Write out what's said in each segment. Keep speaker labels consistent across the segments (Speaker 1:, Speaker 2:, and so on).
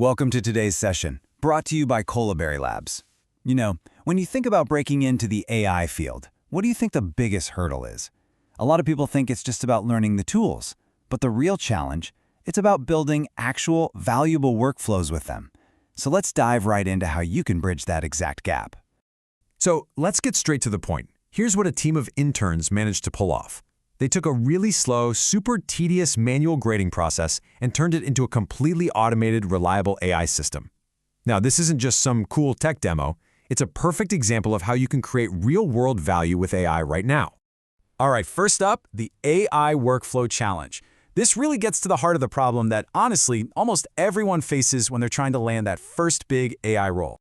Speaker 1: Welcome to today's session, brought to you by Colaberry Labs. You know, when you think about breaking into the AI field, what do you think the biggest hurdle is? A lot of people think it's just about learning the tools, but the real challenge, it's about building actual, valuable workflows with them. So let's dive right into how you can bridge that exact gap.
Speaker 2: So let's get straight to the point. Here's what a team of interns managed to pull off. They took a really slow, super tedious manual grading process and turned it into a completely automated, reliable AI system. Now, this isn't just some cool tech demo. It's a perfect example of how you can create real-world value with AI right now. All right, first up, the AI Workflow Challenge. This really gets to the heart of the problem that, honestly, almost everyone faces when they're trying to land that first big AI role.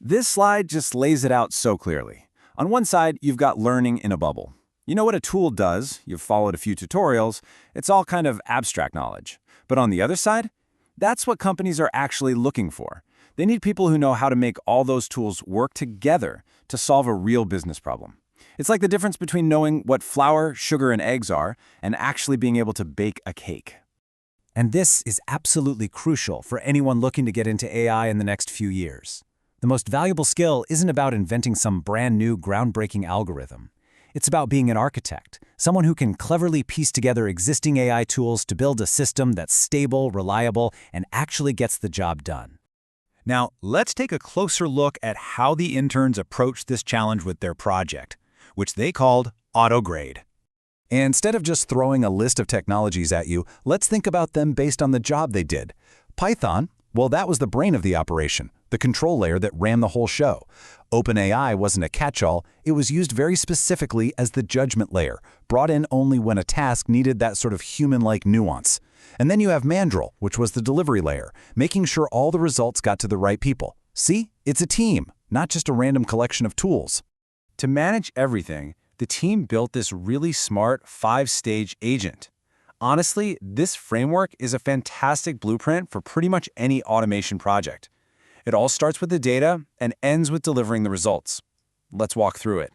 Speaker 1: This slide just lays it out so clearly. On one side, you've got learning in a bubble. You know what a tool does, you've followed a few tutorials, it's all kind of abstract knowledge. But on the other side, that's what companies are actually looking for. They need people who know how to make all those tools work together to solve a real business problem. It's like the difference between knowing what flour, sugar, and eggs are and actually being able to bake a cake. And this is absolutely crucial for anyone looking to get into AI in the next few years. The most valuable skill isn't about inventing some brand new, groundbreaking algorithm. It's about being an architect, someone who can cleverly piece together existing AI tools to build a system that's stable, reliable, and actually gets the job done. Now, let's take a closer look at how the interns approached this challenge with their project, which they called AutoGrade. Instead of just throwing a list of technologies at you, let's think about them based on the job they did. Python, well, that was the brain of the operation, the control layer that ran the whole show. OpenAI wasn't a catch-all, it was used very specifically as the judgment layer, brought in only when a task needed that sort of human-like nuance. And then you have Mandrill, which was the delivery layer, making sure all the results got to the right people. See, it's a team, not just a random collection of tools. To manage everything, the team built this really smart 5-stage agent. Honestly, this framework is a fantastic blueprint for pretty much any automation project. It all starts with the data and ends with delivering the results. Let's walk through it.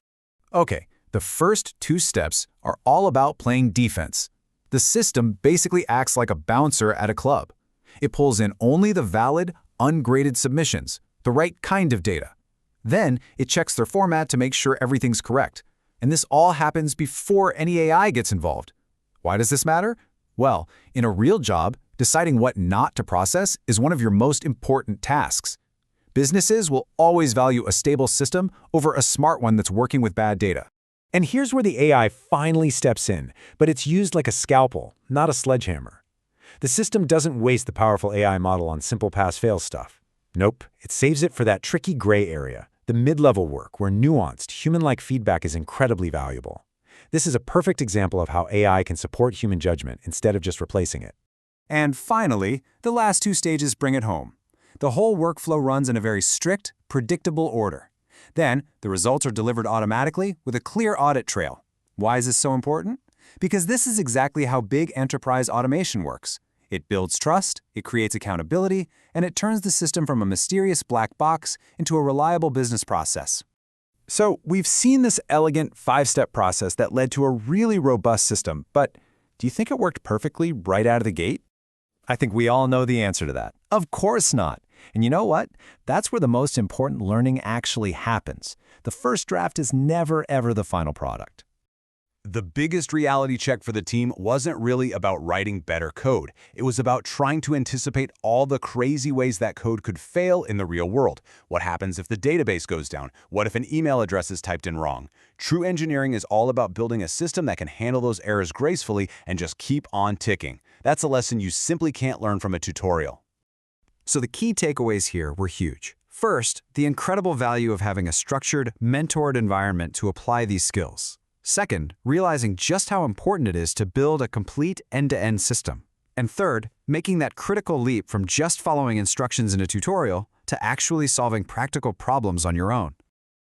Speaker 1: Okay, the first 2 steps are all about playing defense. The system basically acts like a bouncer at a club. It pulls in only the valid, ungraded submissions, the right kind of data. Then it checks their format to make sure everything's correct. And this all happens before any AI gets involved. Why does this matter? Well, in a real job, deciding what not to process is one of your most important tasks. Businesses will always value a stable system over a smart one that's working with bad data. And here's where the AI finally steps in, but it's used like a scalpel, not a sledgehammer. The system doesn't waste the powerful AI model on simple pass-fail stuff. Nope, it saves it for that tricky gray area, the mid-level work where nuanced, human-like feedback is incredibly valuable. This is a perfect example of how AI can support human judgment instead of just replacing it. And finally, the last 2 stages bring it home. The whole workflow runs in a very strict, predictable order. Then, the results are delivered automatically with a clear audit trail. Why is this so important? Because this is exactly how big enterprise automation works. It builds trust, it creates accountability, and it turns the system from a mysterious black box into a reliable business process. So, we've seen this elegant 5-step process that led to a really robust system, but do you think it worked perfectly right out of the gate? I think we all know the answer to that. Of course not. And you know what? That's where the most important learning actually happens. The first draft is never, ever the final product. The biggest reality check for the team wasn't really about writing better code. It was about trying to anticipate all the crazy ways that code could fail in the real world. What happens if the database goes down? What if an email address is typed in wrong? True engineering is all about building a system that can handle those errors gracefully and just keep on ticking. That's a lesson you simply can't learn from a tutorial. So the key takeaways here were huge. First, the incredible value of having a structured, mentored environment to apply these skills. Second, realizing just how important it is to build a complete end-to-end system. And third, making that critical leap from just following instructions in a tutorial to actually solving practical problems on your own.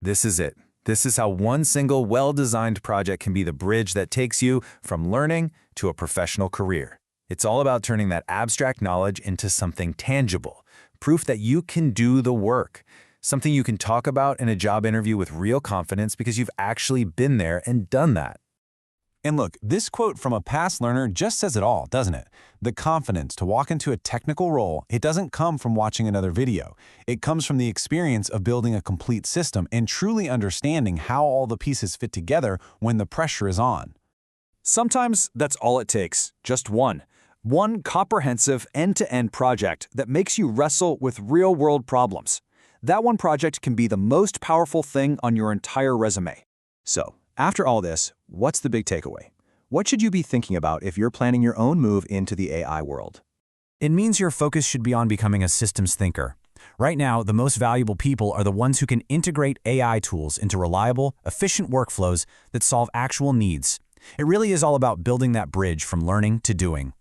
Speaker 1: This is it. This is how one single well-designed project can be the bridge that takes you from learning to a professional career. It's all about turning that abstract knowledge into something tangible, proof that you can do the work, something you can talk about in a job interview with real confidence because you've actually been there and done that. And look, this quote from a past learner just says it all, doesn't it? The confidence to walk into a technical role, it doesn't come from watching another video. It comes from the experience of building a complete system and truly understanding how all the pieces fit together when the pressure is on.
Speaker 3: Sometimes that's all it takes, just one. One comprehensive end-to-end project that makes you wrestle with real-world problems. That one project can be the most powerful thing on your entire resume. So, after all this, what's the big takeaway? What should you be thinking about if you're planning your own move into the AI world?
Speaker 2: It means your focus should be on becoming a systems thinker. Right now, the most valuable people are the ones who can integrate AI tools into reliable, efficient workflows that solve actual needs. It really is all about building that bridge from learning to doing.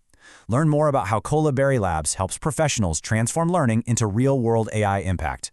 Speaker 2: Learn more about how Colaberry Labs helps professionals transform learning into real-world AI impact.